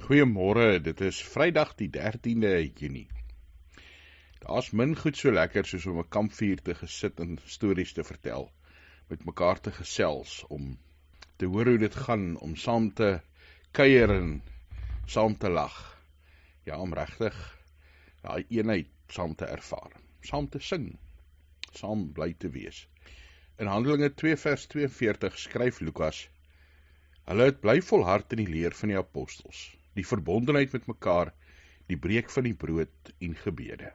Goeiemôre, dit is Vrydag die 13de Junie. Daar's min goed so lekker soos om 'n kampvuur te gesit en stories te vertel, met mekaar te gesels, om te hoor hoe dit gaan, om saam te kuier en saam te lag. Ja, om regtig daai eenheid saam te ervaar, saam te sing, saam bly te wees. In Handelinge 2 vers 42 skryf Lukas: hulle het bly volhard in die leer van die apostels, die verbondenheid met mekaar, die breek van die brood en gebede.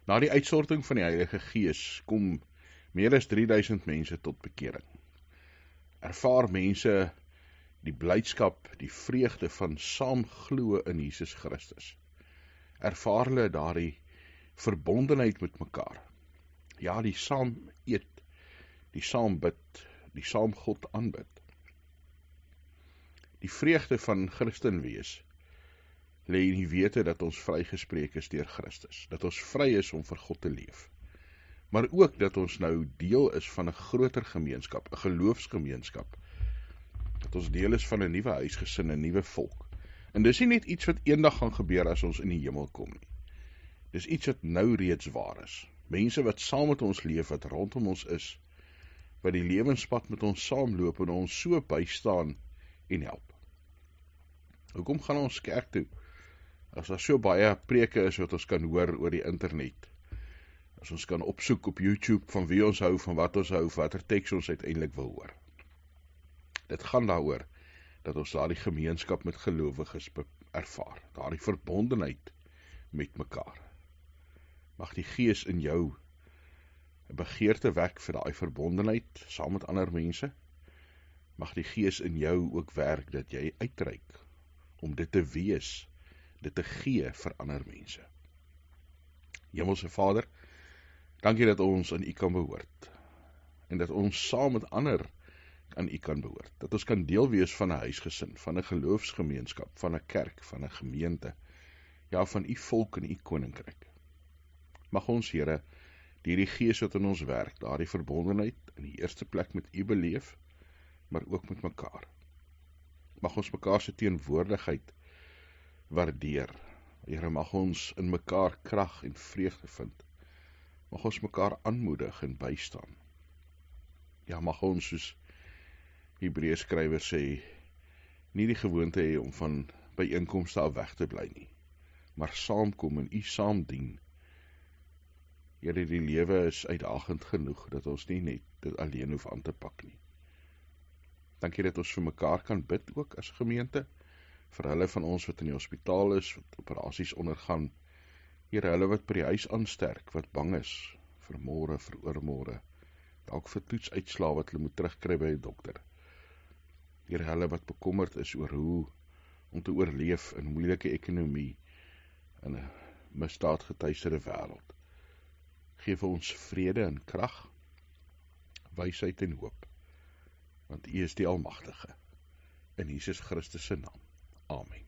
Na die uitstorting van die Heilige Gees kom meer as 3000 mense tot bekering. Ervaar mense die blydskap, die vreugde van saam glo in Jesus Christus. Ervaar hulle daardie verbondenheid met mekaar. Ja, die saam eet, die saam bid, die saam God aanbid. Die vreugde van Christen wees lê in die wete dat ons vrygespreek is deur Christus, dat ons vry is om vir God te leef, maar ook dat ons nou deel is van 'n groter gemeenskap, 'n geloofsgemeenskap, dat ons deel is van 'n nuwe huisgesin, 'n nuwe volk. En dis nie net iets wat eendag gaan gebeur as ons in die hemel kom nie. Dis iets wat nou reeds waar is. Mense wat saam met ons leef, wat rondom ons is, wat die lewenspad met ons saamloop en ons so bystaan en help. Hoekom gaan ons kerk toe, as daar so baie preke is wat ons kan hoor oor die internet, as ons kan opsoek op YouTube van wie ons hou, van wat ons hou, watter teks ons uiteindelik wil hoor? Dit gaan daaroor dat ons daardie gemeenskap met gelowiges ervaar, daardie verbondenheid met mekaar. Mag die Gees in jou 'n begeerte wek vir daai verbondenheid saam met ander mense. Mag die Gees in jou ook werk dat jy uitreik om dit te wees, dit te gee vir ander mense. Hemelse Vader, dankie dat ons aan U kan behoort, en dat ons saam met ander aan U kan behoort, dat ons kan deel wees van 'n huisgesin, van 'n geloofsgemeenskap, van 'n kerk, van 'n gemeente, ja, van U volk en U koninkryk. Mag ons, Here, deur die Gees wat in ons werk, daardie verbondenheid in die eerste plek met U beleef, maar ook met mekaar. Mag ons mekaar se teenwoordigheid waardeer. Here, mag ons in mekaar krag en vreugde vind. Mag ons mekaar aanmoedig en bystaan. Ja, mag ons, soos Hebreërs skrywer sê, nie die gewoonte hê om van byeenkomste af weg te bly nie, maar saamkom en U saam dien. Here, die lewe is uitdagend genoeg, dat ons nie net dit alleen hoef aan te pak nie. Dankie dat ons vir mekaar kan bid ook as gemeente, vir hulle van ons wat in die hospitaal is, wat operasies ondergaan, Here, hulle wat by die huis aansterk, wat bang is, vir môre, vir oormôre, dalk vir toetsuitslae wat hulle moet terugkry by 'n dokter. Here, hulle wat bekommerd is oor hoe om te oorleef in moeilike ekonomie, in 'n misdaadgetuieerde wêreld. Geef ons vrede en krag, wysheid en hoop, want U is die Almagtige. In Jesus Christus se naam. Amen.